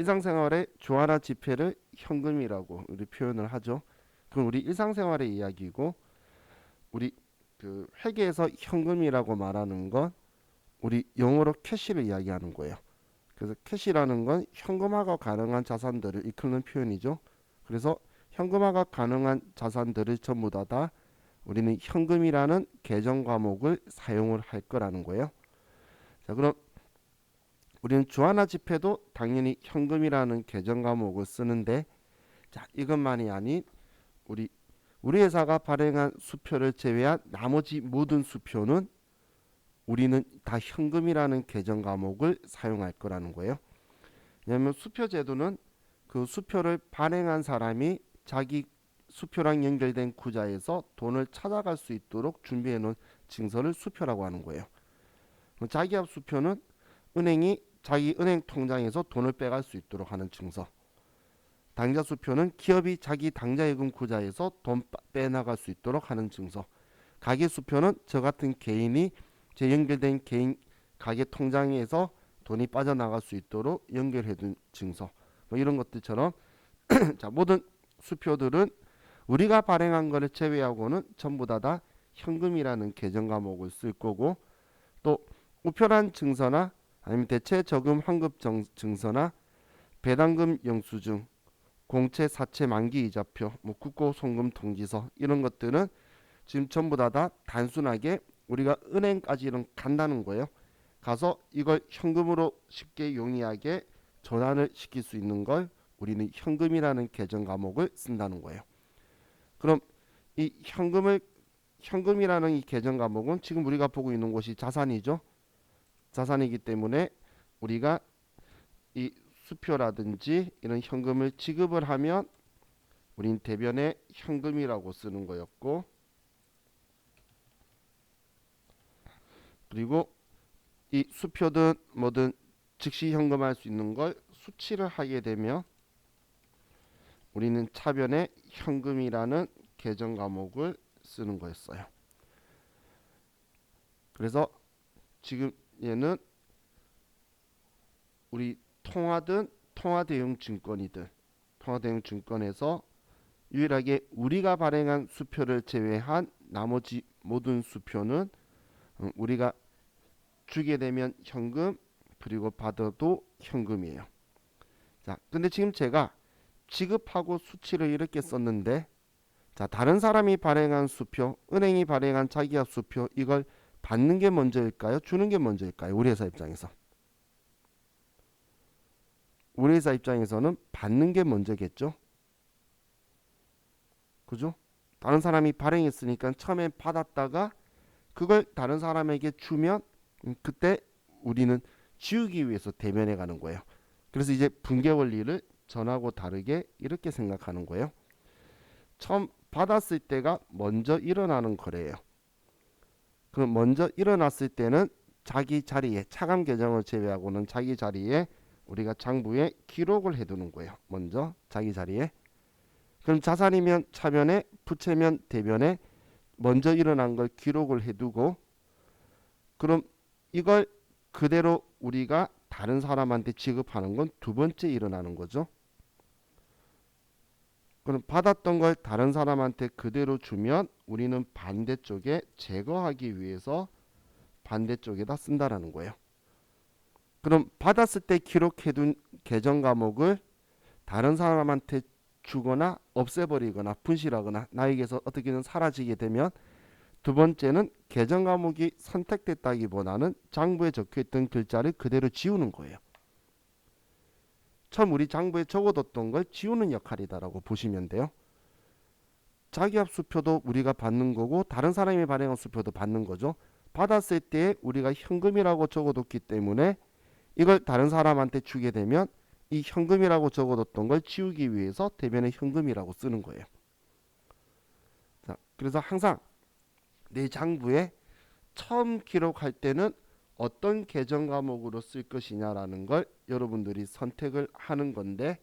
일상생활의 주하나 지폐를 현금이라고 우리 표현을 하죠. 그건 우리 일상생활의 이야기고, 우리 그 회계에서 현금이라고 말하는 건 우리 영어로 캐시를 이야기하는 거예요. 그래서 캐시라는 건 현금화가 가능한 자산들을 이끄는 표현이죠. 그래서 현금화가 가능한 자산들을 전부 다 우리는 현금이라는 계정 과목을 사용을 할 거라는 거예요. 자, 그럼 우리는 주하나 지폐도 당연히 현금이라는 계정 과목을 쓰는데, 자, 이것만이 아닌 우리 회사가 발행한 수표를 제외한 나머지 모든 수표는 우리는 다 현금이라는 계정 과목을 사용할 거라는 거예요. 왜냐하면 수표 제도는 그 수표를 발행한 사람이 자기 수표랑 연결된 구좌에서 돈을 찾아갈 수 있도록 준비해 놓은 증서를 수표라고 하는 거예요. 자기압 수표는 은행이 자기 은행 통장에서 돈을 빼갈 수 있도록 하는 증서. 당좌 수표는 기업이 자기 당좌예금 구좌에서 돈 빼나갈 수 있도록 하는 증서. 가계 수표는 저 같은 개인이 제 연결된 개인 가계 통장에서 돈이 빠져나갈 수 있도록 연결해둔 증서. 뭐 이런 것들처럼 자, 모든 수표들은 우리가 발행한 것을 제외하고는 전부 다 현금이라는 계정 과목을 쓸 거고, 또 우표란 증서나 아니면 대체 저금 환급 증서나 배당금 영수증, 공채 사채 만기 이자표, 뭐 국고 송금 통지서, 이런 것들은 지금 전부 다 단순하게 우리가 은행까지는 간다는 거예요. 가서 이걸 현금으로 쉽게 용이하게 전환을 시킬 수 있는 걸 우리는 현금이라는 계정 과목을 쓴다는 거예요. 그럼 이 현금이라는 이 계정 과목은 지금 우리가 보고 있는 곳이 자산이죠. 자산이기 때문에 우리가 이 수표라든지 이런 현금을 지급을 하면 우린 대변에 현금이라고 쓰는 거였고, 그리고 이 수표든 뭐든 즉시 현금할 수 있는 걸 수취를 하게 되면 우리는 차변에 현금이라는 계정 과목을 쓰는 거였어요. 그래서 지금 얘는 우리 통화 대용 증권에서 유일하게 우리가 발행한 수표를 제외한 나머지 모든 수표는 우리가 주게 되면 현금, 그리고 받아도 현금이에요. 자, 근데 지금 제가 지급하고 수취를 이렇게 썼는데, 자, 다른 사람이 발행한 수표, 은행이 발행한 자기압 수표, 이걸 받는 게 먼저일까요? 주는 게 먼저일까요? 우리 회사 입장에서. 우리 회사 입장에서는 받는 게 먼저겠죠. 그죠? 다른 사람이 발행했으니까 처음에 받았다가 그걸 다른 사람에게 주면 그때 우리는 지우기 위해서 대면해 가는 거예요. 그래서 이제 분계 원리를 전하고 다르게 이렇게 생각하는 거예요. 처음 받았을 때가 먼저 일어나는 거래요. 그럼 먼저 일어났을 때는 자기 자리에, 차감 계정을 제외하고는 자기 자리에 우리가 장부에 기록을 해두는 거예요. 먼저 자기 자리에. 그럼 자산이면 차변에, 부채면 대변에 먼저 일어난 걸 기록을 해두고, 그럼 이걸 그대로 우리가 다른 사람한테 지급하는 건 두 번째 일어나는 거죠. 그럼 받았던 걸 다른 사람한테 그대로 주면 우리는 반대쪽에 제거하기 위해서 반대쪽에다 쓴다라는 거예요. 그럼 받았을 때 기록해둔 계정 과목을 다른 사람한테 주거나 없애버리거나 분실하거나 나에게서 어떻게든 사라지게 되면 두 번째는 계정 과목이 선택됐다기보다는 장부에 적혀있던 글자를 그대로 지우는 거예요. 처음 우리 장부에 적어뒀던 걸 지우는 역할이다라고 보시면 돼요. 자기압 수표도 우리가 받는 거고 다른 사람이 발행한 수표도 받는 거죠. 받았을 때 우리가 현금이라고 적어뒀기 때문에 이걸 다른 사람한테 주게 되면 이 현금이라고 적어뒀던 걸 지우기 위해서 대변에 현금이라고 쓰는 거예요. 자, 그래서 항상 내 장부에 처음 기록할 때는 어떤 계정 과목으로 쓸 것이냐라는 걸 여러분들이 선택을 하는 건데,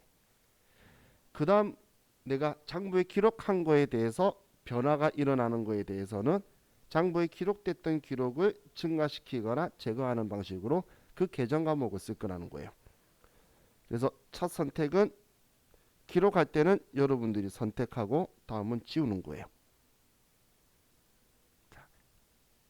그 다음 내가 장부에 기록한 거에 대해서 변화가 일어나는 거에 대해서는 장부에 기록됐던 기록을 증가시키거나 제거하는 방식으로 그 계정 과목을 쓸 거라는 거예요. 그래서 첫 선택은 기록할 때는 여러분들이 선택하고 다음은 지우는 거예요.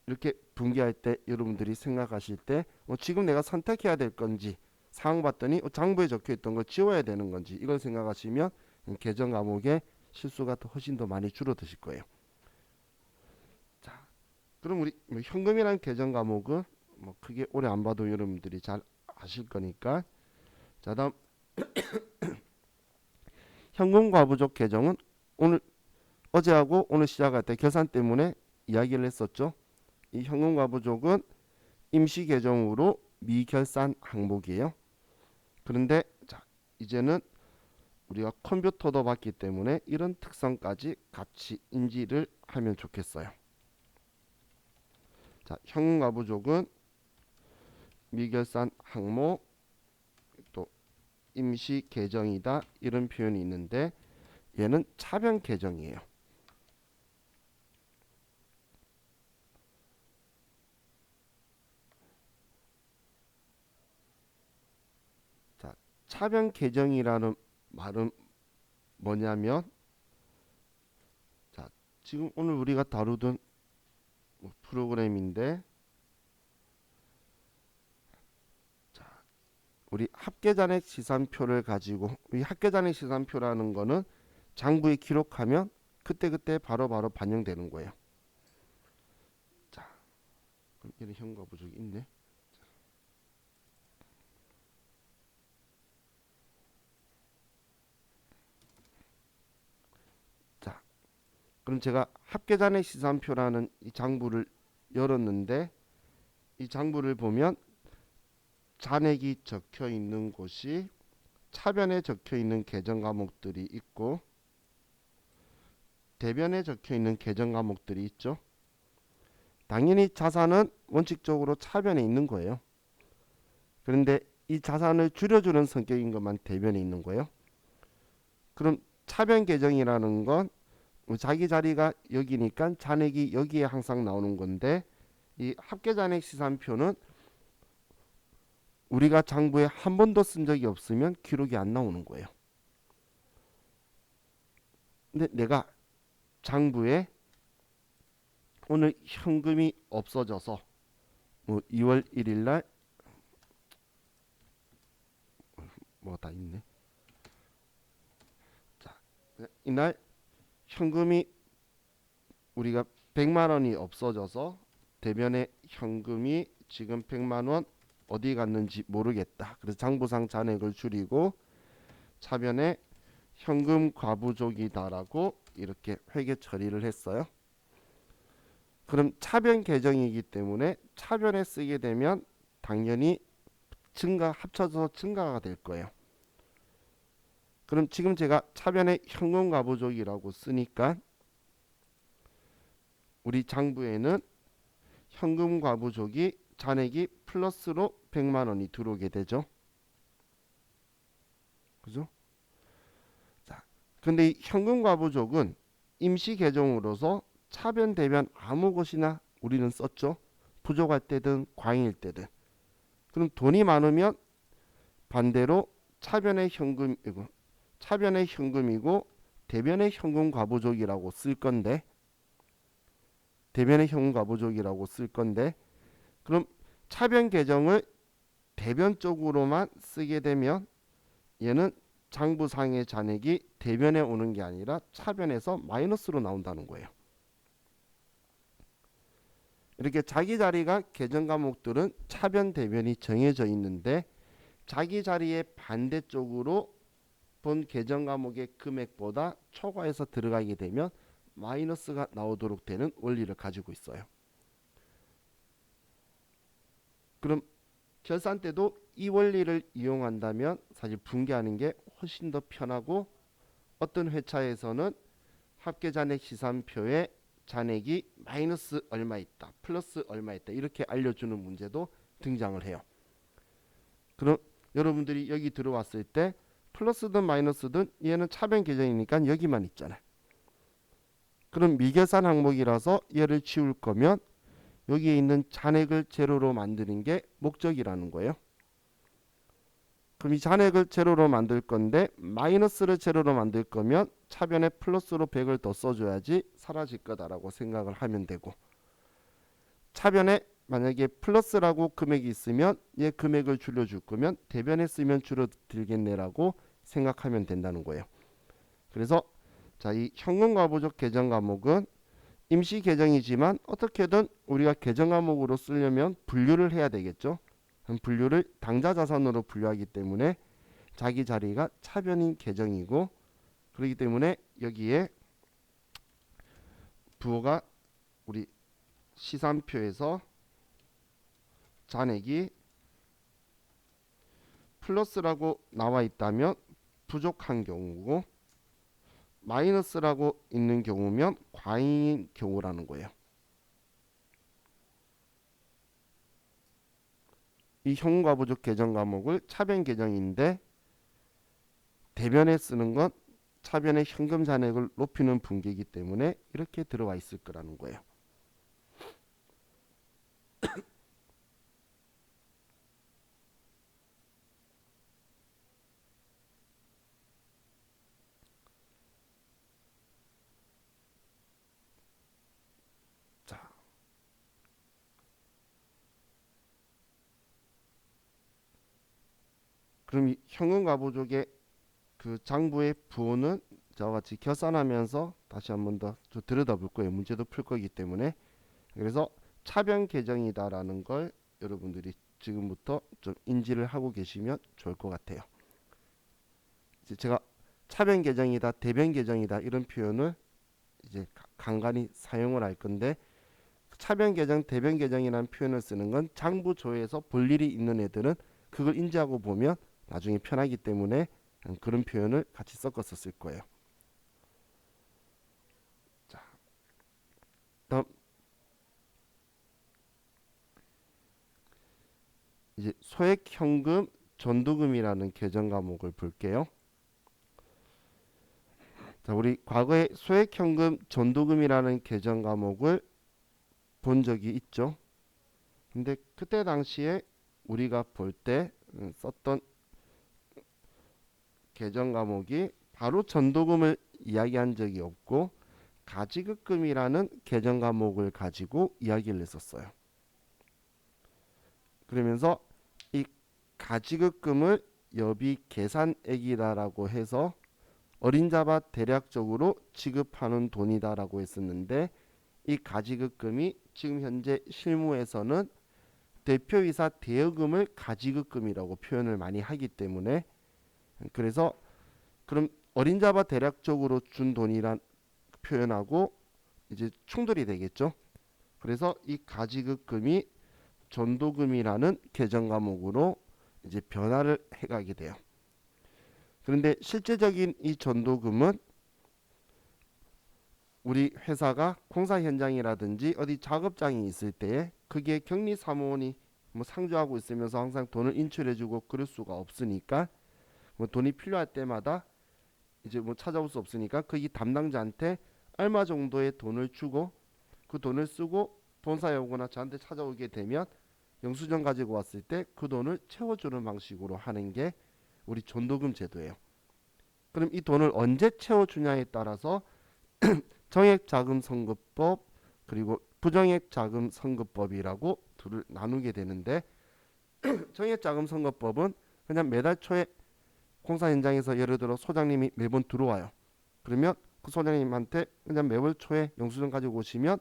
이렇게 분기할 때 여러분들이 생각하실 때 지금 내가 선택해야 될 건지 상황 봤더니 장부에 적혀 있던 걸 지워야 되는 건지 이걸 생각하시면 계정 과목의 실수가 훨씬 더 많이 줄어드실 거예요. 자, 그럼 우리 현금이라는 계정 과목은 크게 오래 안 봐도 여러분들이 잘 아실 거니까. 자, 다음 현금 과부족 계정은 오늘 어제하고 오늘 시작할 때 결산 때문에 이야기를 했었죠. 이 현금 과부족은 임시 계정으로 미결산 항목이에요. 그런데 자, 이제는 우리가 컴퓨터도 봤기 때문에 이런 특성까지 같이 인지를 하면 좋겠어요. 자, 현금 과부족은 미결산 항목 또 임시 계정이다 이런 표현이 있는데 얘는 차변 계정이에요. 자, 차변 계정이라는 말은 뭐냐면 자, 지금 오늘 우리가 다루던 프로그램인데 자, 우리 합계잔액 시산표를 가지고 이 합계잔액 시산표라는 거는 장부에 기록하면 그때그때 바로바로 반영되는 거예요. 자, 그럼 얘는 현과 부족이 있네. 자, 그럼 제가 합계잔액 시산표라는 이 장부를 열었는데 이 장부를 보면 잔액이 적혀 있는 곳이 차변에 적혀 있는 계정 과목들이 있고 대변에 적혀 있는 계정 과목들이 있죠. 당연히 자산은 원칙적으로 차변에 있는 거예요. 그런데 이 자산을 줄여주는 성격인 것만 대변에 있는 거예요. 그럼 차변 계정이라는 건 자기 자리가 여기니까 잔액이 여기에 항상 나오는 건데 이 합계잔액 시산표는 우리가 장부에 한 번도 쓴 적이 없으면 기록이 안 나오는 거예요. 근데 내가 장부에 오늘 현금이 없어져서 2월 1일 날 다 있네. 자, 이날 현금이 우리가 100만 원이 없어져서 대변에 현금이 지금 100만 원 어디 갔는지 모르겠다. 그래서 장부상 잔액을 줄이고 차변에 현금 과부족이다라고 이렇게 회계 처리를 했어요. 그럼 차변 계정이기 때문에 차변에 쓰게 되면 당연히 합쳐서 증가가 될 거예요. 그럼 지금 제가 차변에 현금 과부족이라고 쓰니까 우리 장부에는 현금 과부족이 잔액이 플러스로 100만 원이 들어오게 되죠. 그죠? 자, 근데 이 현금 과부족은 임시 계정으로서 차변 대변 아무 것이나 우리는 썼죠. 부족할 때든 과잉일 때든. 그럼 돈이 많으면 반대로 차변의 현금이고 대변의 현금 과부족이라고 쓸 건데 대변의 현금 과부족이라고 쓸 건데 그럼 차변 계정을 대변 쪽으로만 쓰게 되면 얘는 장부상의 잔액이 대변에 오는 게 아니라 차변에서 마이너스로 나온다는 거예요. 이렇게 자기 자리가 계정 과목들은 차변 대변이 정해져 있는데 자기 자리의 반대쪽으로 본 계정 과목의 금액보다 초과해서 들어가게 되면 마이너스가 나오도록 되는 원리를 가지고 있어요. 그럼 결산 때도 이 원리를 이용한다면 사실 분기하는 게 훨씬 더 편하고 어떤 회차에서는 합계잔액 시산표에 잔액이 마이너스 얼마 있다, 플러스 얼마 있다 이렇게 알려주는 문제도 등장을 해요. 그럼 여러분들이 여기 들어왔을 때 플러스든 마이너스든 얘는 차변 계정이니까 여기만 있잖아요. 그럼 미결산 항목이라서 얘를 지울 거면 여기에 있는 잔액을 제로로 만드는 게 목적이라는 거예요. 그럼 이 잔액을 제로로 만들 건데 마이너스를 제로로 만들 거면 차변에 플러스로 100을 더 써줘야지 사라질 거다라고 생각을 하면 되고, 차변에 만약에 플러스라고 금액이 있으면 얘 금액을 줄여줄 거면 대변에 쓰면 줄어들겠네라고 생각하면 된다는 거예요. 그래서 자, 이 현금과부족 계정 과목은 임시 계정이지만 어떻게든 우리가 계정 과목으로 쓰려면 분류를 해야 되겠죠. 그럼 분류를 당좌 자산으로 분류하기 때문에 자기 자리가 차변인 계정이고, 그렇기 때문에 여기에 부호가 우리 시산표에서 잔액이 플러스라고 나와 있다면 부족한 경우고, 마이너스라고 있는 경우면 과잉인 경우라는 거예요. 이 현금과부족 계정 과목을 차변 계정인데 대변에 쓰는 건 차변의 현금 잔액을 높이는 분기이기 때문에 이렇게 들어와 있을 거라는 거예요. 자, 그럼 이 현금과부족의 그 장부의 부호는 저와 같이 계산하면서 다시 한번 더 들여다볼 거예요. 문제도 풀 거기 때문에. 그래서 차변 계정이다라는 걸 여러분들이 지금부터 좀 인지를 하고 계시면 좋을 것 같아요. 이제 제가 차변 계정이다, 대변 계정이다 이런 표현을 이제 간간히 사용을 할 건데, 차변 계정, 대변 계정이라는 표현을 쓰는 건 장부조에서 볼 일이 있는 애들은 그걸 인지하고 보면 나중에 편하기 때문에 그런 표현을 같이 섞어서 쓸 거예요. 자, 다음 이제 소액 현금 전도금이라는 계정 과목을 볼게요. 자, 우리 과거에 소액 현금 전도금이라는 계정 과목을 본 적이 있죠. 근데 그때 당시에 우리가 볼 때 썼던 계정 과목이 바로 전도금을 이야기한 적이 없고 가지급금이라는 계정 과목을 가지고 이야기를 했었어요. 그러면서 이 가지급금을 여비 계산액이다라고 해서 어림잡아 대략적으로 지급하는 돈이다라고 했었는데, 이 가지급금이 지금 현재 실무에서는 대표이사 대여금을 가지급금이라고 표현을 많이 하기 때문에, 그래서 그럼 어림잡아 대략적으로 준 돈이란 표현하고 이제 충돌이 되겠죠. 그래서 이 가지급금이 전도금이라는 계정 과목으로 이제 변화를 해가게 돼요. 그런데 실제적인 이 전도금은 우리 회사가 공사 현장이라든지 어디 작업장이 있을 때에 그게 격리 사무원이 뭐 상주하고 있으면서 항상 돈을 인출해주고 그럴 수가 없으니까, 뭐 돈이 필요할 때마다 이제 뭐 찾아올 수 없으니까 거기 담당자한테 얼마 정도의 돈을 주고 그 돈을 쓰고 본사에 오거나 저한테 찾아오게 되면 영수증 가지고 왔을 때 그 돈을 채워주는 방식으로 하는 게 우리 전도금 제도예요. 그럼 이 돈을 언제 채워주냐에 따라서 정액자금선거법 그리고 부정액자금선거법이라고 둘을 나누게 되는데, 정액자금선거법은 그냥 매달 초에 공사 현장에서 예를 들어 소장님이 매번 들어와요. 그러면 그 소장님한테 그냥 매월 초에 영수증 가지고 오시면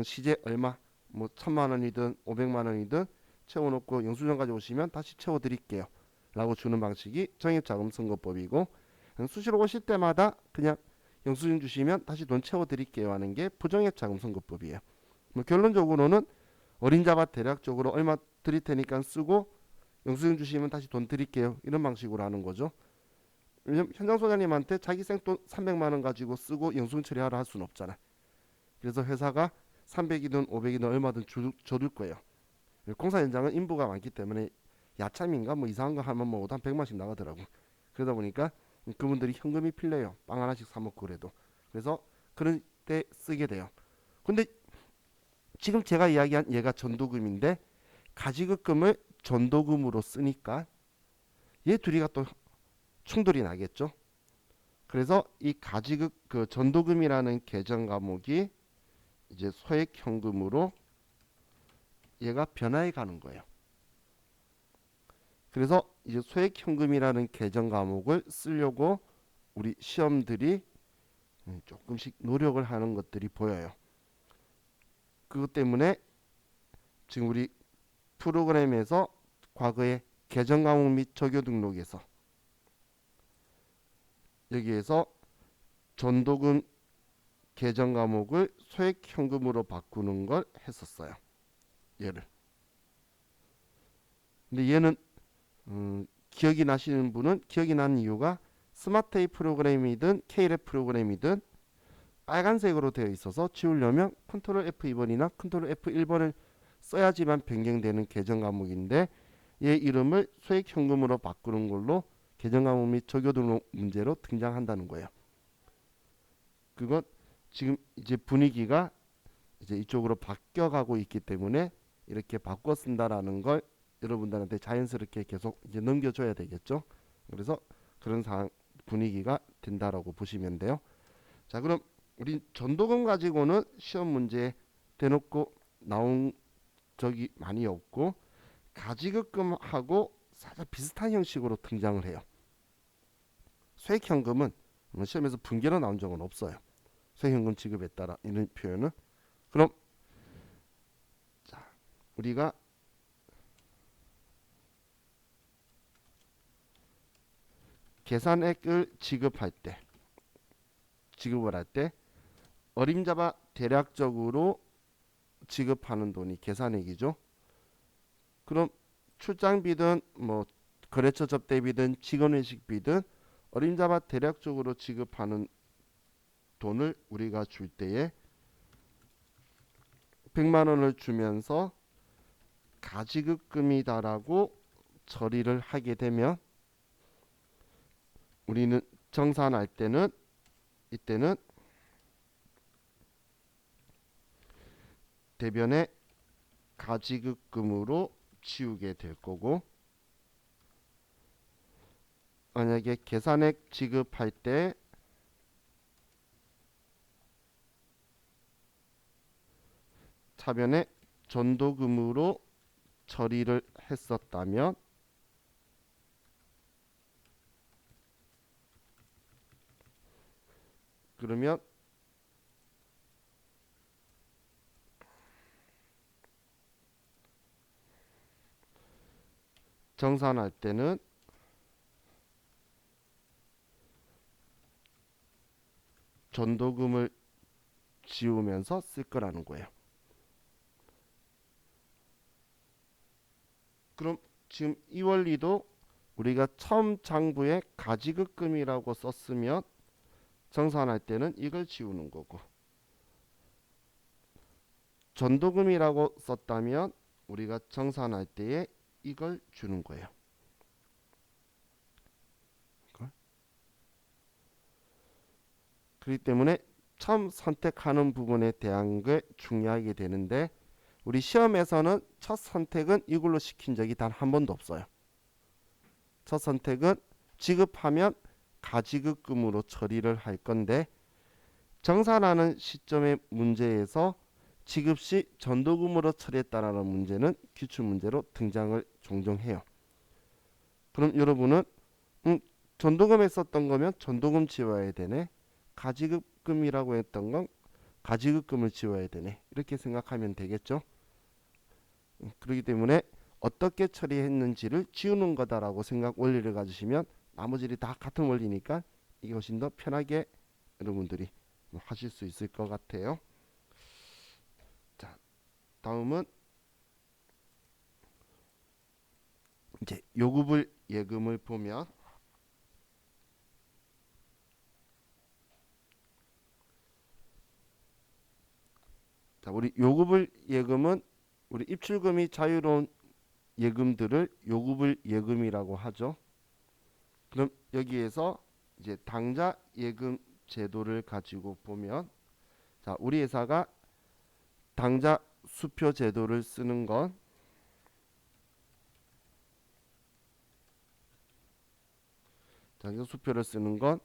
시제 얼마 뭐 1,000만 원이든 500만 원이든 채워놓고 영수증 가지고 오시면 다시 채워드릴게요 라고 주는 방식이 정액자금선거법이고, 수시로 오실 때마다 그냥 영수증 주시면 다시 돈 채워드릴게요 하는 게 부정액자금선거법이에요. 뭐 결론적으로는 어림잡아 대략적으로 얼마 드릴 테니까 쓰고 영수증 주시면 다시 돈 드릴게요 이런 방식으로 하는 거죠. 왜냐면 현장 소장님한테 자기 생돈 300만 원 가지고 쓰고 영수증 처리하라 할 수는 없잖아. 그래서 회사가 300이든 500이든 얼마든 줘둘 거예요. 공사 현장은 인부가 많기 때문에 야참인가 뭐 이상한 거 하면 뭐한 100만씩 나가더라고. 그러다 보니까 그분들이 현금이 필요해요. 빵 하나씩 사 먹고 그래도. 그래서 그런 때 쓰게 돼요. 근데 지금 제가 이야기한 얘가 전도금인데 가지급금을 전도금으로 쓰니까 얘 둘이가 또 충돌이 나겠죠. 그래서 이 가지급 그 전도금이라는 계정 과목이 이제 소액 현금으로 얘가 변화해 가는 거예요. 그래서 이제 소액 현금이라는 계정 과목을 쓰려고 우리 시험들이 조금씩 노력을 하는 것들이 보여요. 그것 때문에 지금 우리 프로그램에서 과거에 계정 과목 및 조교 등록에서 여기에서 전도금 계정 과목을 소액 현금으로 바꾸는 걸 했었어요. 얘를. 근데 얘는 기억이 나시는 분은 기억이 나는 이유가 스마트 A 프로그램이든 K랩 프로그램이든 빨간색으로 되어 있어서 지우려면 컨트롤 F2번이나 컨트롤 F1번을 써야지만 변경되는 계정 과목인데 얘 이름을 소액 현금으로 바꾸는 걸로 계정 과목 및 조교 등록 문제로 등장한다는 거예요. 그건 지금 이제 분위기가 이제 이쪽으로 바뀌어가고 있기 때문에 이렇게 바꿔 쓴다라는 걸 여러분들한테 자연스럽게 계속 이제 넘겨줘야 되겠죠. 그래서 그런 상황 분위기가 된다라고 보시면 돼요. 자, 그럼 우리 전도금 가지고는 시험 문제에 대놓고 나온 적이 많이 없고 가지급금하고 살짝 비슷한 형식으로 등장을 해요. 소액현금은 시험에서 분개로 나온 적은 없어요. 소액현금 지급에 따라 이런 표현은. 그럼 자, 우리가 계산액을 지급을 할 때 어림잡아 대략적으로 지급하는 돈이 계산액이죠. 그럼 출장비든 뭐 거래처 접대비든 직원회식비든 어림잡아 대략적으로 지급하는 돈을 우리가 줄 때에 100만 원을 주면서 가지급금이다라고 처리를 하게 되면 우리는 정산할 때는 이때는 대변에 가지급금으로 치우게 될 거고, 만약에 계산액 지급할 때 차변에 전도금으로 처리를 했었다면 그러면 정산할 때는 전도금을 지우면서 쓸 거라는 거예요. 그럼 지금 이 원리도 우리가 처음 장부에 가지급금이라고 썼으면 정산할 때는 이걸 지우는 거고, 전도금이라고 썼다면 우리가 정산할 때에 이걸 주는 거예요. 그렇기 때문에 처음 선택하는 부분에 대한 게 중요하게 되는데 우리 시험에서는 첫 선택은 이걸로 시킨 적이 단 한 번도 없어요. 첫 선택은 지급하면 가지급금으로 처리를 할 건데 정산하는 시점의 문제에서 지급 시 전도금으로 처리했다라는 문제는 기출문제로 등장을 종종 해요. 그럼 여러분은 전도금에 썼던 거면 전도금 지워야 되네. 가지급금이라고 했던 건 가지급금을 지워야 되네. 이렇게 생각하면 되겠죠. 그렇기 때문에 어떻게 처리했는지를 지우는 거다라고 생각 원리를 가지시면 나머지들이 다 같은 원리니까 이게 훨씬 더 편하게 여러분들이 하실 수 있을 것 같아요. 자, 다음은 이제 요구불 예금을 보면 자, 우리 요구불 예금은 우리 입출금이 자유로운 예금들을 요구불 예금이라고 하죠. 그럼 여기에서 이제 당좌 예금 제도를 가지고 보면 자, 우리 회사가 당좌 수표 제도를 쓰는 건 당자 수표를 쓰는 건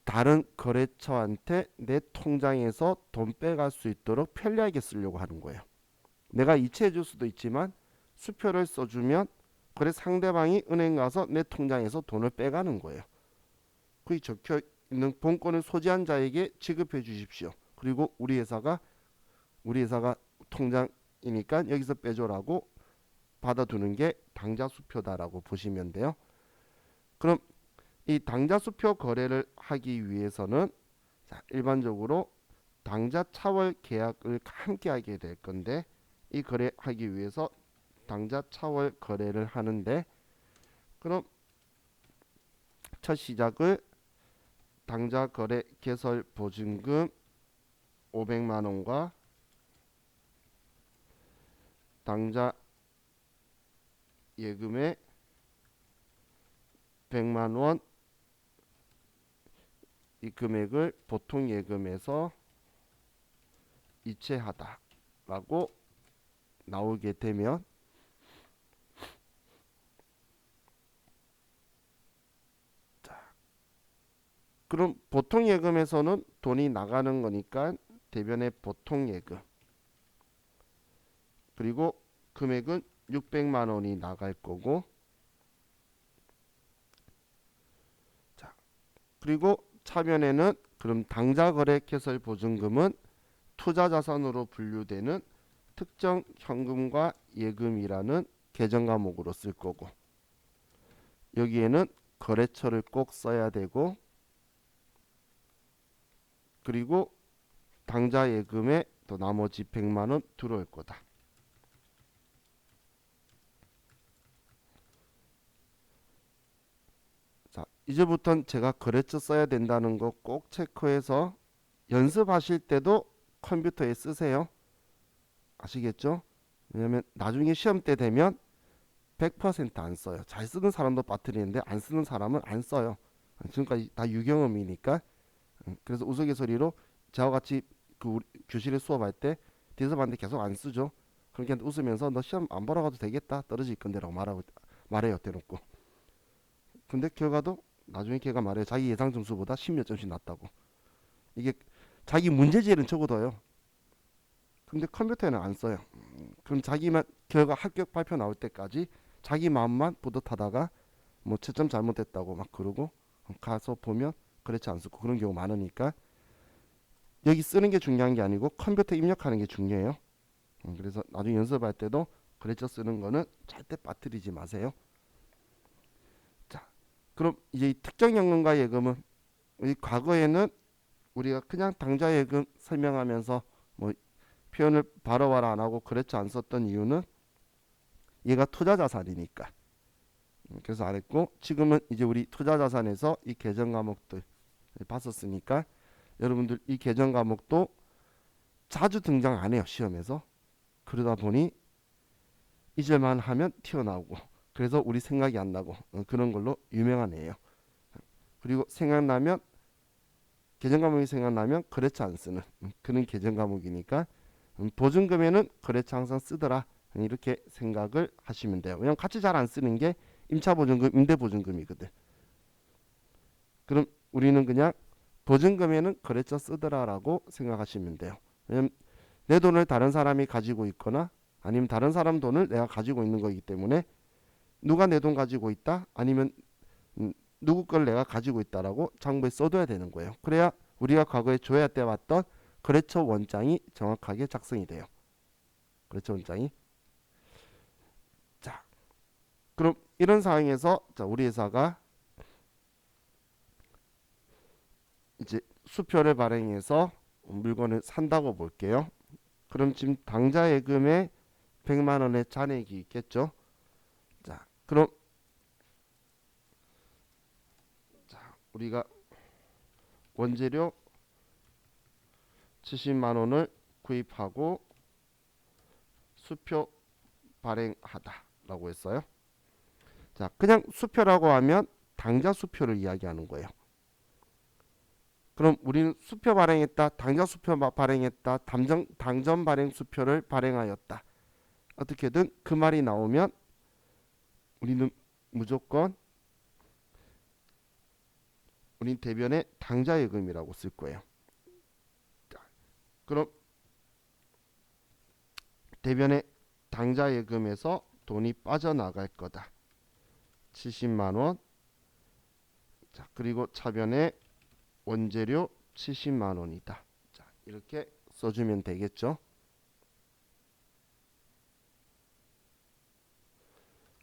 다른 거래처한테 내 통장에서 돈 빼갈 수 있도록 편리하게 쓰려고 하는 거예요. 내가 이체해 줄 수도 있지만 수표를 써주면 그래 상대방이 은행 가서 내 통장에서 돈을 빼가는 거예요. 거기 적혀 있는 본권을 소지한 자에게 지급해 주십시오. 그리고 우리 회사가 통장이니까 여기서 빼줘라고 받아두는 게 당자 수표다라고 보시면 돼요. 그럼 이 당자 수표 거래를 하기 위해서는 일반적으로 당자 차월 계약을 함께 하게 될 건데 이 거래하기 위해서 당자 차월 거래를 하는데 그럼 첫 시작을 당자 거래 개설 보증금 500만 원과 당자 예금의 100만 원 이 금액을 보통 예금에서 이체하다라고 나오게 되면 그럼 보통 예금에서는 돈이 나가는 거니까 대변의 보통 예금 그리고 금액은 600만 원이 나갈 거고 자 그리고 차변에는 그럼 당자 거래 개설 보증금은 투자 자산으로 분류되는 특정 현금과 예금이라는 계정 과목으로 쓸 거고 여기에는 거래처를 꼭 써야 되고 그리고 당자 예금에 또 나머지 100만 원 들어올 거다. 자, 이제부터는 제가 거래처 써야 된다는 거 꼭 체크해서 연습하실 때도 컴퓨터에 쓰세요. 아시겠죠? 왜냐면 나중에 시험 때 되면 100%안 써요. 잘 쓰는 사람도 빠뜨리는데 안 쓰는 사람은 안 써요. 지금까지 다 유경험이니까. 그래서 우스갯소리로 저와 같이 그 교실에 수업할 때 뒤에서 봤는데 계속 안 쓰죠. 그렇게 웃으면서 너 시험 안 보러 가도 되겠다. 떨어질 건데라고 말해요. 대놓고. 근데 결과도 나중에 걔가 말해요. 자기 예상 점수보다 10몇 점씩 낮다고. 이게 자기 문제지에는 적어둬요. 근데 컴퓨터에는 안 써요. 그럼 자기만 결과 합격 발표 나올 때까지 자기 마음만 뿌듯하다가 뭐 채점 잘못했다고 막 그러고 가서 보면 그렇지 않고 그런 경우 많으니까 여기 쓰는 게 중요한 게 아니고 컴퓨터 입력하는 게 중요해요. 그래서 나중에 연습할 때도 거래처 쓰는 거는 절대 빠뜨리지 마세요. 자, 그럼 이제 이 특정 연금과 예금은 이 과거에는 우리가 그냥 당좌 예금 설명하면서 뭐 표현을 바로바로 안 하고 거래처 안 썼던 이유는 얘가 투자 자산이니까. 그래서 안 했고 지금은 이제 우리 투자 자산에서 이 계정 과목들 봤었으니까 여러분들 이 계정 과목도 자주 등장 안 해요 시험에서. 그러다 보니 잊을만 하면 튀어나오고 그래서 우리 생각이 안 나고 그런 걸로 유명한 애예요. 그리고 생각나면 계정 과목이 생각나면 거래처 안 쓰는 그런 계정 과목이니까 보증금에는 거래처 항상 쓰더라 이렇게 생각을 하시면 돼요. 왜냐면 같이 잘 안 쓰는 게 임차보증금, 임대보증금이거든. 그럼 우리는 그냥 보증금에는 거래처 쓰더라라고 생각하시면 돼요. 왜냐면 내 돈을 다른 사람이 가지고 있거나 아니면 다른 사람 돈을 내가 가지고 있는 거기 때문에 누가 내 돈 가지고 있다 아니면 누구 걸 내가 가지고 있다라고 장부에 써둬야 되는 거예요. 그래야 우리가 과거에 줘야 때 왔던 거래처 원장이 정확하게 작성이 돼요. 거래처 원장이. 자, 그럼 이런 상황에서 자, 우리 회사가 이제 수표를 발행해서 물건을 산다고 볼게요. 그럼 지금 당좌 예금에 100만 원의 잔액이 있겠죠. 자, 그럼 자, 우리가 원재료 70만 원을 구입하고 수표 발행하다라고 했어요. 자, 그냥 수표라고 하면 당좌 수표를 이야기하는 거예요. 그럼 우리는 수표 발행했다, 당좌 수표 발행했다, 당전 발행 수표를 발행하였다. 어떻게든 그 말이 나오면 우리는 무조건 우린 대변에 당좌예금이라고 쓸 거예요. 자, 그럼 대변에 당좌예금에서 돈이 빠져나갈 거다. 70만 원. 자, 그리고 차변에 원재료 70만 원이다. 자, 이렇게 써주면 되겠죠.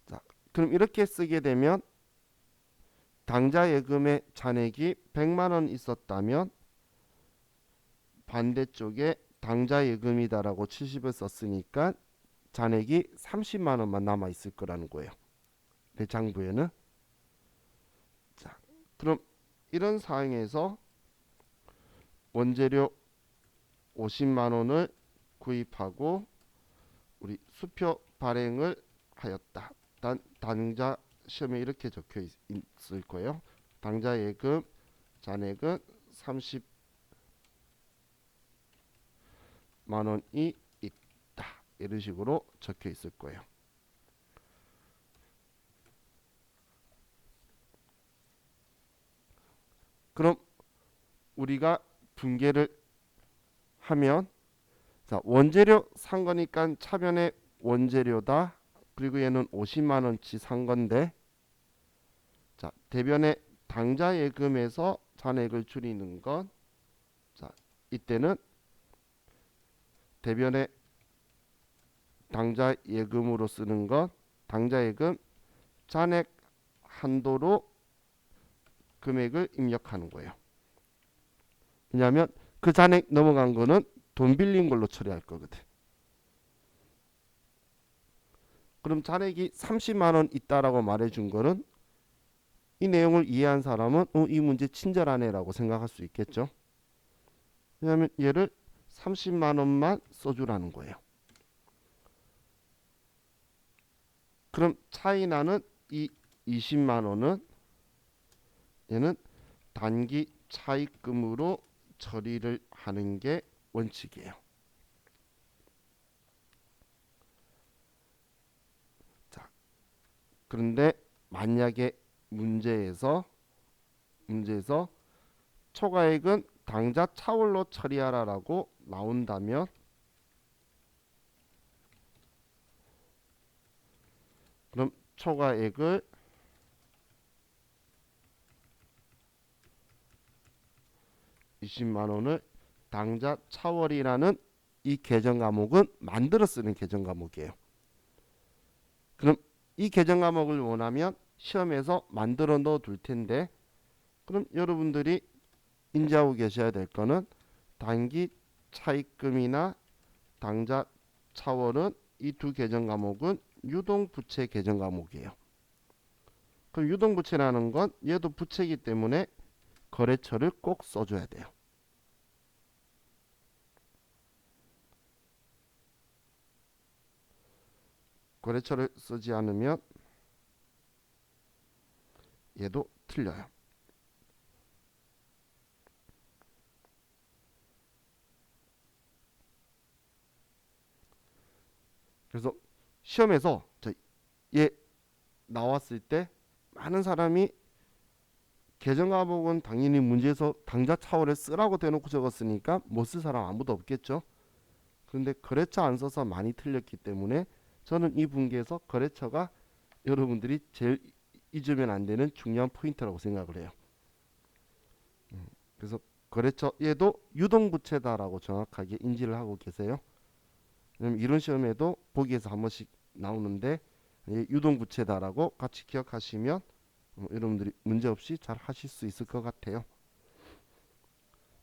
자, 그럼 이렇게 쓰게 되면 당좌예금의 잔액이 100만 원 있었다면 반대쪽에 당좌예금이다라고 70을 썼으니까 잔액이 30만 원만 남아 있을 거라는 거예요. 내장부에는. 자, 그럼 이런 상황에서 원재료 50만 원을 구입하고 우리 수표 발행을 하였다. 당좌 시험에 이렇게 적혀 있을 거예요. 당좌예금 잔액은 30만 원이 있다. 이런 식으로 적혀 있을 거예요. 그럼 우리가 분계를 하면 자, 원재료 산 거니까 차변에 원재료다. 그리고 얘는 50만 원치 산 건데 자, 대변에 당좌예금에서 잔액을 줄이는 건 자, 이때는 대변에 당좌예금으로 쓰는 건 당좌예금 잔액 한도로 금액을 입력하는 거예요. 왜냐하면 그 잔액 넘어간 거는 돈 빌린 걸로 처리할 거거든. 그럼 잔액이 30만 원 있다라고 말해준 거는 이 내용을 이해한 사람은 이 문제 친절하네라고 생각할 수 있겠죠. 왜냐하면 얘를 30만 원만 써주라는 거예요. 그럼 차이 나는 이 20만 원은 얘는 단기 차입금으로 처리를 하는 게 원칙이에요. 자, 그런데 만약에 문제에서 초과액은 당좌 차월로 처리하라라고 나온다면 그럼 초과액을 20만 원을 당좌 차월이라는 이 계정 과목은 만들어 쓰는 계정 과목이에요. 그럼 이 계정 과목을 원하면 시험에서 만들어 넣어 둘 텐데 그럼 여러분들이 인지하고 계셔야 될 거는 단기 차입금이나 당좌 차월은 이 두 계정 과목은 유동부채 계정 과목이에요. 그럼 유동부채라는 건 얘도 부채이기 때문에 거래처를 꼭 써줘야 돼요. 거래처를 쓰지 않으면 얘도 틀려요. 그래서 시험에서 얘 나왔을 때 많은 사람이 계정 과목은 당연히 문제에서 당좌 차월에 쓰라고 대놓고 적었으니까 못 쓸 사람 아무도 없겠죠. 그런데 거래처 안 써서 많이 틀렸기 때문에 저는 이 분기에서 거래처가 여러분들이 제일 잊으면 안 되는 중요한 포인트라고 생각을 해요. 그래서 거래처 얘도 유동부채다라고 정확하게 인지를 하고 계세요. 왜냐면 이런 시험에도 보기에서 한 번씩 나오는데 유동부채다라고 같이 기억하시면 여러분들이 문제없이 잘 하실 수 있을 것 같아요.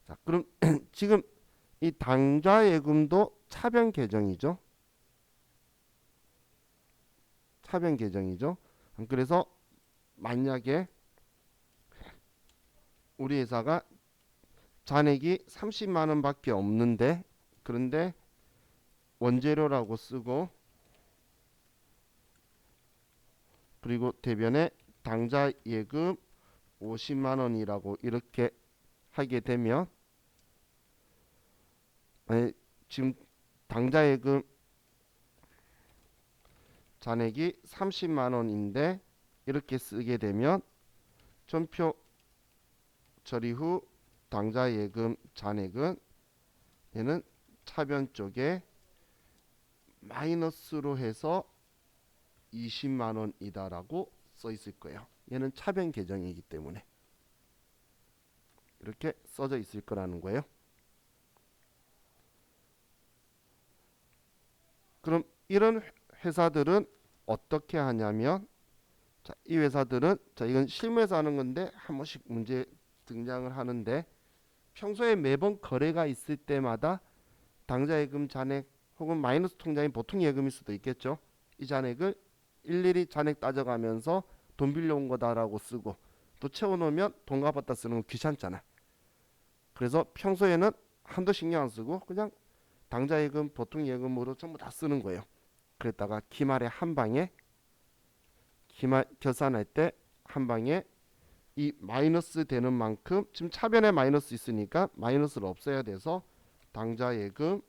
자, 그럼 지금 이 당좌예금도 차변 계정이죠. 차변 계정이죠. 그래서 만약에 우리 회사가 잔액이 30만 원밖에 없는데 그런데 원재료라고 쓰고 그리고 대변에 당좌예금 50만 원이라고 이렇게 하게 되면 지금 당좌예금 잔액이 30만 원인데 이렇게 쓰게 되면 전표 처리 후 당좌 예금 잔액은 얘는 차변 쪽에 마이너스로 해서 20만 원이다라고 써 있을 거예요. 얘는 차변 계정이기 때문에 이렇게 써져 있을 거라는 거예요. 그럼 이런 회사들은 어떻게 하냐면, 자, 이 회사들은, 자, 이건 실무에서 하는 건데 한 번씩 문제 등장을 하는데, 평소에 매번 거래가 있을 때마다 당좌예금 잔액 혹은 마이너스 통장인 보통 예금일 수도 있겠죠. 이 잔액을 일일이 잔액 따져가면서 돈 빌려온 거다라고 쓰고, 또 채워놓으면 돈 갚았다 쓰는 거 귀찮잖아. 그래서 평소에는 한도 신경 안 쓰고 그냥 당좌예금 보통 예금으로 전부 다 쓰는 거예요. 그랬다가 기말에 한 방에, 기말 결산할 때 한 방에 이 마이너스 되는 만큼, 지금 차변에 마이너스 있으니까 마이너스를 없애야 돼서 당좌예금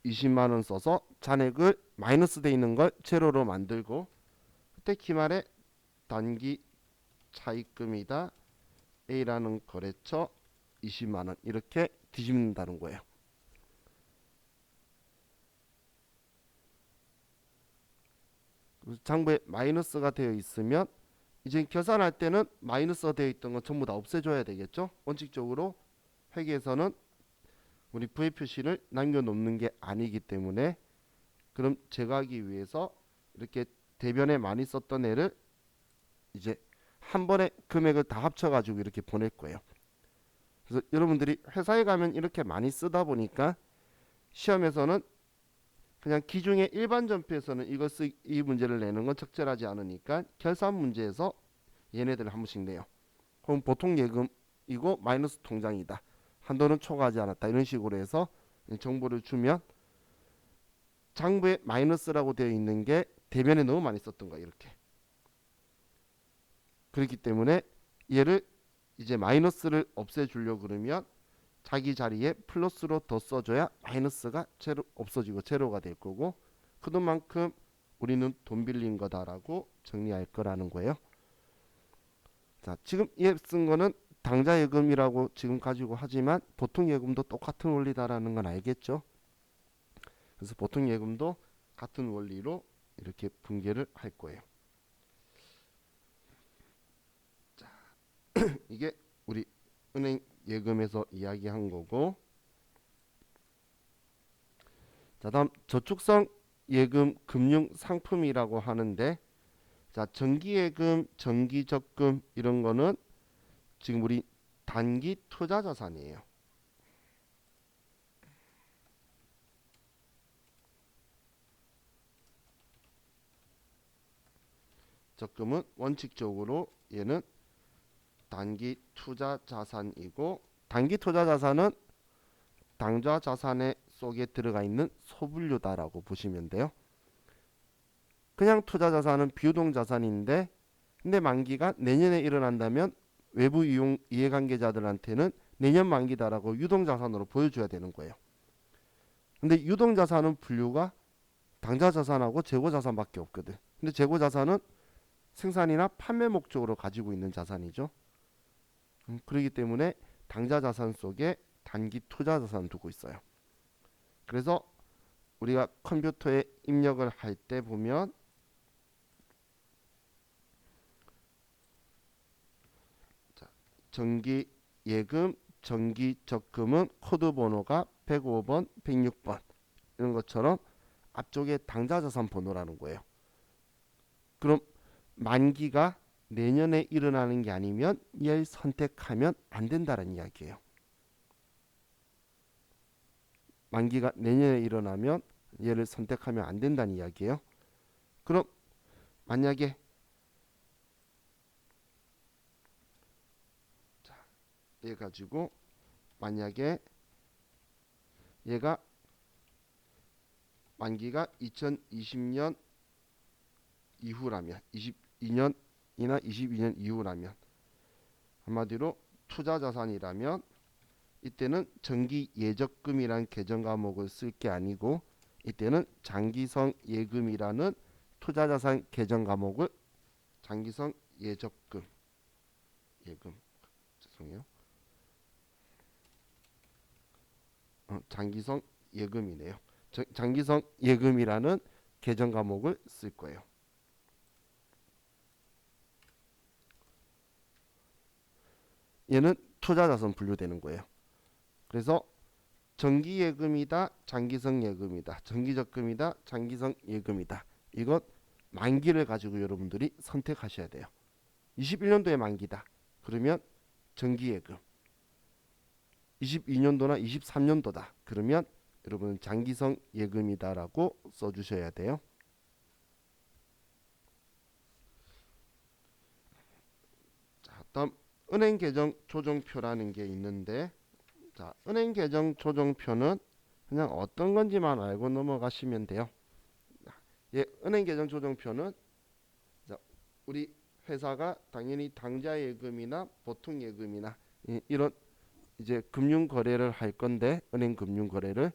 20만 원 써서 잔액을 마이너스 돼 있는 걸 제로로 만들고, 그때 기말에 단기 차입금이다 A라는 거래처 20만 원 이렇게 뒤집는다는 거예요. 장부에 마이너스가 되어 있으면 이제 계산할 때는 마이너스가 되어 있던 건 전부 다 없애줘야 되겠죠. 원칙적으로 회계에서는 우리 부의 표시를 남겨놓는 게 아니기 때문에, 그럼 제거하기 위해서 이렇게 대변에 많이 썼던 애를 이제 한 번에 금액을 다 합쳐가지고 이렇게 보낼 거예요. 그래서 여러분들이 회사에 가면 이렇게 많이 쓰다 보니까 시험에서는 그냥 기중의 일반 전표에서는 이 문제를 내는 건 적절하지 않으니까 결산 문제에서 얘네들을 한 번씩 내요. 그럼 보통 예금이고 마이너스 통장이다, 한도는 초과하지 않았다, 이런 식으로 해서 정보를 주면 장부에 마이너스라고 되어 있는 게 대변에 너무 많이 썼던 거야 이렇게. 그렇기 때문에 얘를 이제 마이너스를 없애주려고 그러면 자기 자리에 플러스로 더 써줘야 마이너스가 제로 없어지고 제로가 될 거고, 그 돈만큼 우리는 돈 빌린 거다라고 정리할 거라는 거예요. 자, 지금 얘 쓴 거는 당좌 예금이라고 지금 가지고 하지만 보통 예금도 똑같은 원리다라는 건 알겠죠? 그래서 보통 예금도 같은 원리로 이렇게 분개를 할 거예요. 자, 이게 우리 은행 예금에서 이야기한 거고, 자, 다음 저축성 예금 금융 상품이라고 하는데, 자, 정기예금, 정기적금 이런 거는 지금 우리 단기 투자 자산이에요. 적금은 원칙적으로 얘는 단기 투자 자산이고, 단기 투자 자산은 당좌 자산의 속에 들어가 있는 소분류다라고 보시면 돼요. 그냥 투자 자산은 비유동 자산인데, 근데 만기가 내년에 일어난다면 외부 이해관계자들한테는 내년 만기다라고 유동 자산으로 보여줘야 되는 거예요. 근데 유동 자산은 분류가 당좌 자산하고 재고 자산밖에 없거든. 근데 재고 자산은 생산이나 판매 목적으로 가지고 있는 자산이죠. 그렇기 때문에 당좌 자산 속에 단기 투자 자산 두고 있어요. 그래서 우리가 컴퓨터에 입력을 할 때 보면, 자, 정기 예금, 정기 적금은 코드 번호가 105번, 106번 이런 것처럼 앞쪽에 당좌 자산 번호라는 거예요. 그럼 만기가 내년에 일어나는 게 아니면 얘를 선택하면 안 된다는 이야기예요. 만기가 내년에 일어나면 얘를 선택하면 안 된다는 이야기예요. 그럼 만약에, 자, 얘 가지고 만약에 얘가 만기가 2020년 이후라면, 22년이나 22년 이후라면, 한마디로 투자 자산이라면 이때는 정기 예적금이라는 계정 과목을 쓸 게 아니고, 이때는 장기성 예금이라는 투자 자산 계정 과목을 장기성 예적금 예금. 죄송해요. 장기성 예금이네요. 장기성 예금이라는 계정 과목을 쓸 거예요. 얘는 투자자산 분류되는 거예요. 그래서 정기예금이다, 장기성 예금이다, 정기적금이다, 장기성 예금이다. 이것 만기를 가지고 여러분들이 선택하셔야 돼요. 21년도에 만기다. 그러면 정기예금. 22년도나 23년도다. 그러면 여러분은 장기성 예금이다라고 써주셔야 돼요. 자, 다음 은행 계정 조정표라는 게 있는데, 자, 은행 계정 조정표는 그냥 어떤 건지만 알고 넘어가시면 돼요. 예, 은행 계정 조정표는 자, 우리 회사가 당연히 당좌 예금이나 보통 예금이나 이런 이제 금융 거래를 할 건데, 은행 금융 거래를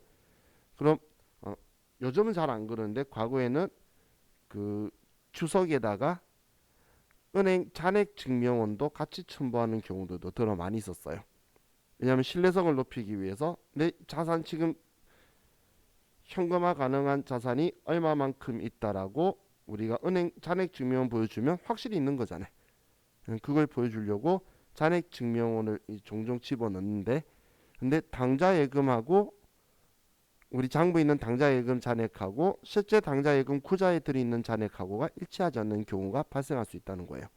그럼 요즘은 잘 안 그러는데 과거에는 그 주석에다가 은행 잔액 증명원도 같이 첨부하는 경우도 더러 많이 있었어요. 왜냐하면 신뢰성을 높이기 위해서 내 자산 지금 현금화 가능한 자산이 얼마만큼 있다라고 우리가 은행 잔액 증명원 보여주면 확실히 있는 거잖아요. 그걸 보여주려고 잔액 증명원을 종종 집어넣는데, 근데 당좌 예금하고 우리 장부에 있는 당좌 예금 잔액하고 실제 당좌 예금 구자에 들어있는 잔액하고가 일치하지 않는 경우가 발생할 수 있다는 거예요.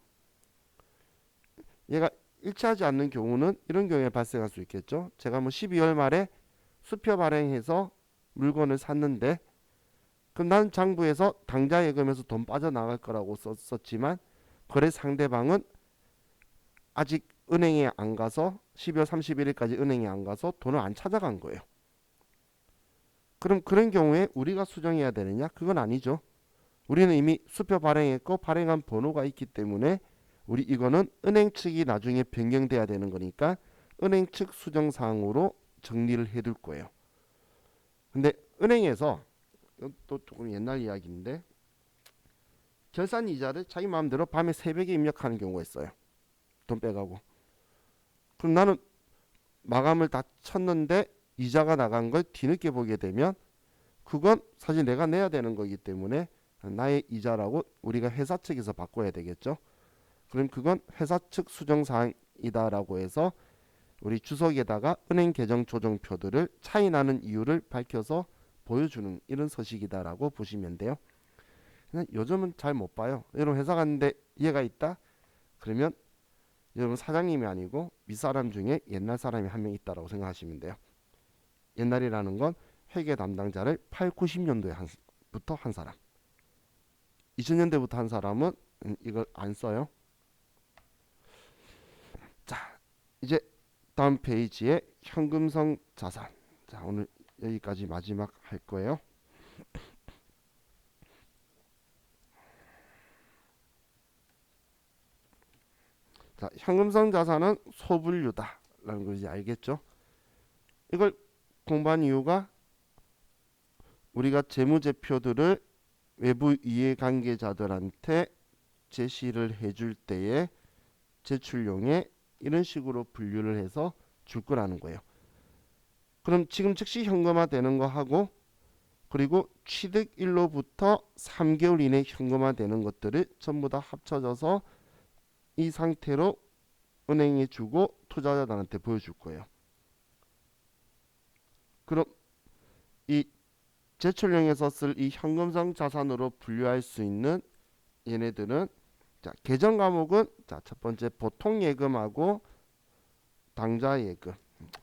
얘가 일치하지 않는 경우는 이런 경우에 발생할 수 있겠죠. 제가 뭐 12월 말에 수표 발행해서 물건을 샀는데, 그럼 나는 장부에서 당좌 예금에서 돈 빠져나갈 거라고 썼지만 거래 상대방은 아직 은행에 안 가서 12월 31일까지 은행에 안 가서 돈을 안 찾아간 거예요. 그럼 그런 경우에 우리가 수정해야 되느냐? 그건 아니죠. 우리는 이미 수표 발행했고 발행한 번호가 있기 때문에 우리 이거는 은행 측이 나중에 변경돼야 되는 거니까 은행 측 수정 사항으로 정리를 해둘 거예요. 근데 은행에서 또 조금 옛날 이야기인데 결산 이자를 자기 마음대로 밤에 새벽에 입력하는 경우가 있어요. 돈 빼가고. 그럼 나는 마감을 다 쳤는데 이자가 나간 걸 뒤늦게 보게 되면 그건 사실 내가 내야 되는 거기 때문에 나의 이자라고 우리가 회사 측에서 바꿔야 되겠죠. 그럼 그건 회사 측 수정 사항이다라고 해서 우리 주석에다가 은행 계정 조정표들을 차이 나는 이유를 밝혀서 보여주는 이런 서식이다라고 보시면 돼요. 그냥 요즘은 잘 못 봐요. 여러분 회사 갔는데 얘가 있다? 그러면 여러분 사장님이 아니고 윗사람 중에 옛날 사람이 한 명 있다라고 생각하시면 돼요. 옛날이라는 건 회계 담당자를 8, 90년도에 부터 한 사람, 2000년대부터 한 사람은 이걸 안 써요. 자, 이제 다음 페이지에 현금성 자산. 자, 오늘 여기까지 마지막 할 거예요. 자, 현금성 자산은 소분류다라는 거 이제 알겠죠? 이걸 공부한 이유가 우리가 재무제표들을 외부 이해관계자들한테 제시를 해줄 때에 제출용에 이런 식으로 분류를 해서 줄 거라는 거예요. 그럼 지금 즉시 현금화 되는 거 하고 그리고 취득일로부터 3개월 이내 현금화 되는 것들을 전부 다 합쳐져서 이 상태로 은행에 주고 투자자들한테 보여줄 거예요. 그럼 이 제출용에서 쓸 이 현금성 자산으로 분류할 수 있는 얘네들은 자, 계정 과목은 자, 첫 번째 보통 예금하고 당좌 예금.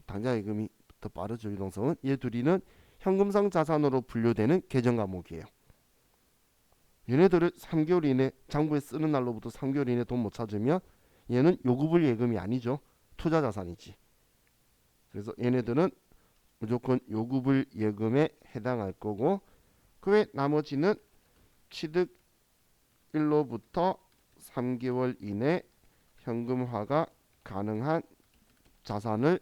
당좌 예금이 더 빠르죠, 유동성은. 얘 둘이는 현금성 자산으로 분류되는 계정 과목이에요. 얘네들을 3개월 이내 장부에 쓰는 날로부터 3개월 이내 돈 못 찾으면 얘는 요구불 예금이 아니죠. 투자 자산이지. 그래서 얘네들은 무조건 요구불 예금에 해당할 거고 그 외 나머지는 취득일로부터 3개월 이내 현금화가 가능한 자산을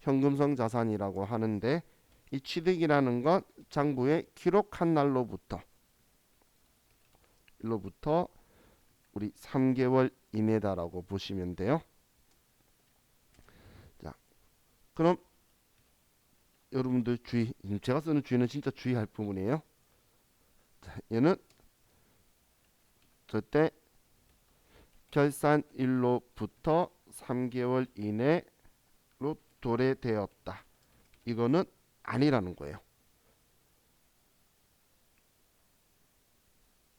현금성 자산이라고 하는데 이 취득이라는 건 장부에 기록한 날로부터 우리 3개월 이내다라고 보시면 돼요. 그럼 여러분들 주의, 제가 쓰는 주의는 진짜 주의할 부분이에요. 자, 얘는 절대 결산일로부터 3개월 이내로 도래되었다. 이거는 아니라는 거예요.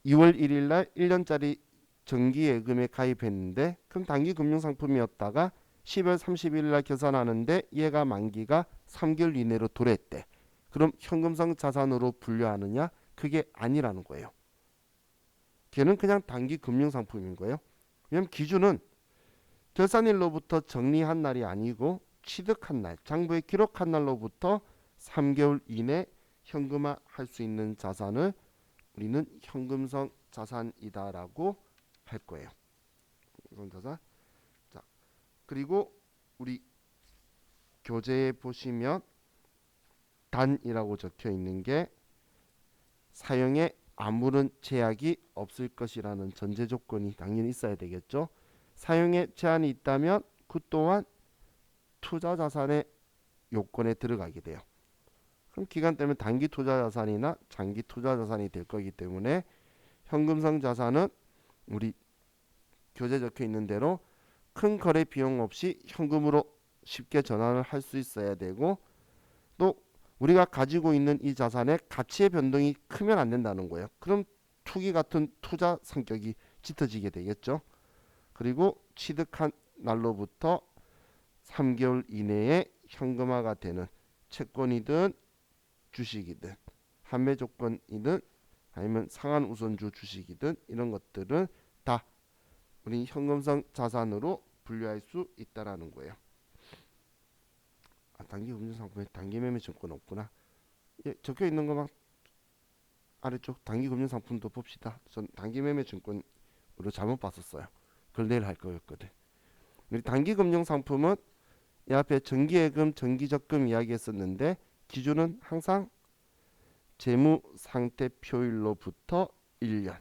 2월 1일 날 1년짜리 정기예금에 가입했는데 그럼 단기 금융상품이었다가 12월 30일 날 결산하는데 얘가 만기가 3개월 이내로 도래했대. 그럼 현금성 자산으로 분류하느냐? 그게 아니라는 거예요. 걔는 그냥 단기 금융상품인 거예요. 왜냐면 기준은 결산일로부터 정리한 날이 아니고 취득한 날, 장부에 기록한 날로부터 3개월 이내 현금화할 수 있는 자산을 우리는 현금성 자산이다라고 할 거예요. 현금성 자산. 자, 그리고 우리 교재에 보시면 단이라고 적혀 있는 게 사용에 아무런 제약이 없을 것이라는 전제 조건이 당연히 있어야 되겠죠. 사용에 제한이 있다면 그 또한 투자 자산의 요건에 들어가게 돼요. 그럼 기간 때문에 단기 투자 자산이나 장기 투자 자산이 될 거기 때문에 현금성 자산은 우리 교재 적혀 있는 대로 큰 거래 비용 없이 현금으로 쉽게 전환을 할 수 있어야 되고 또 우리가 가지고 있는 이 자산의 가치의 변동이 크면 안 된다는 거예요. 그럼 투기 같은 투자 성격이 짙어지게 되겠죠. 그리고 취득한 날로부터 3개월 이내에 현금화가 되는 채권이든 주식이든 판매 조건이든 아니면 상한 우선주 주식이든 이런 것들은 다 우리 현금성 자산으로 분류할 수 있다라는 거예요. 단기 금융상품에 단기 매매 증권 없구나. 예, 적혀 있는 것만 아래쪽 단기 금융상품도 봅시다. 전 단기 매매 증권으로 잘못 봤었어요. 그걸 내일 할 거였거든. 우리 단기 금융상품은 이 앞에 정기예금, 정기적금 이야기했었는데 기준은 항상 재무상태표일로부터 1년.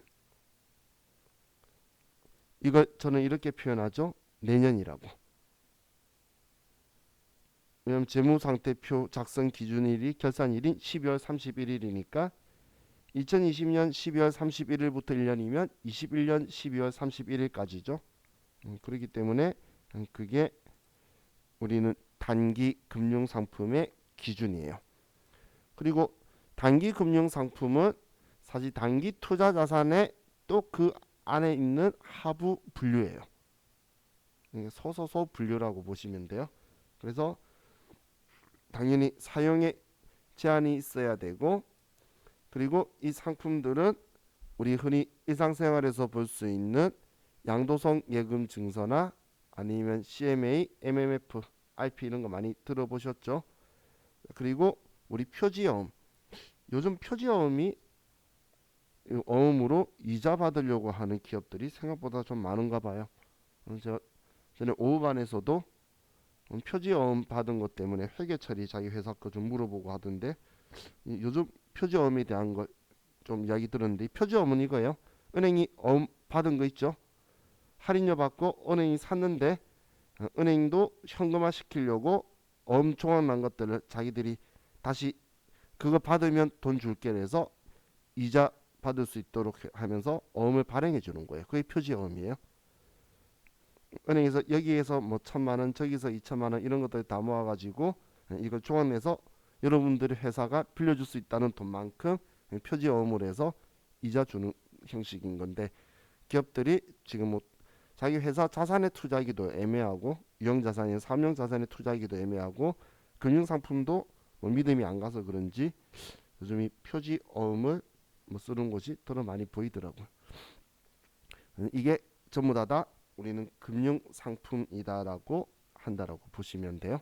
이걸 저는 이렇게 표현하죠. 내년이라고. 왜냐하면 재무상태표 작성 기준일이 결산일인 12월 31일이니까 2020년 12월 31일부터 1년이면 21년 12월 31일까지죠. 그렇기 때문에 그게 우리는 단기 금융상품의 기준이에요. 그리고 단기 금융상품은 사실 단기 투자자산의 또 그 안에 있는 하부 분류예요. 소소소 분류라고 보시면 돼요. 그래서 당연히 사용에 제한이 있어야 되고 그리고 이 상품들은 우리 흔히 일상생활에서 볼 수 있는 양도성 예금 증서나 아니면 CMA, MMF, IP 이런 거 많이 들어보셨죠? 그리고 우리 표지어음. 요즘 표지어음이 어음으로 이자 받으려고 하는 기업들이 생각보다 좀 많은가 봐요. 제가 전에 오후반에서도 표지어음 받은 것 때문에 회계 처리 자기 회사 거 좀 물어보고 하던데 요즘 표지어음에 대한 거 좀 이야기 들었는데 표지어음은 이거예요. 은행이 어음 받은 거 있죠. 할인료 받고 은행이 샀는데 은행도 현금화 시키려고 어음 조항난 것들을 자기들이 다시 그거 받으면 돈 줄게 해서 이자 받을 수 있도록 하면서 어음을 발행해 주는 거예요. 그게 표지어음이에요. 은행에서 여기에서 뭐 1,000만 원, 저기서 2,000만 원 이런 것들 다 모아가지고 이걸 조합내서 여러분들의 회사가 빌려줄 수 있다는 돈만큼 표지어음으로 해서 이자 주는 형식인 건데 기업들이 지금 뭐 자기 회사 자산에 투자하기도 애매하고 유형자산이나 사업용자산에 투자하기도 애매하고 금융상품도 뭐 믿음이 안 가서 그런지 요즘 이 표지어음을 뭐 쓰는 곳이 더 많이 보이더라고요. 이게 전부 다 우리는 금융상품이다라고 한다라고 보시면 돼요.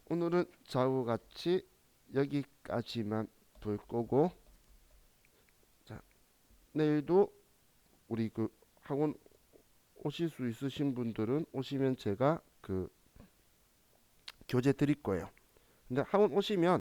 오늘은 좌우 같이 여기까지만 볼 거고 자, 내일도 우리 그 학원 오실 수 있으신 분들은 오시면 제가 그 교재 드릴 거예요. 근데 학원 오시면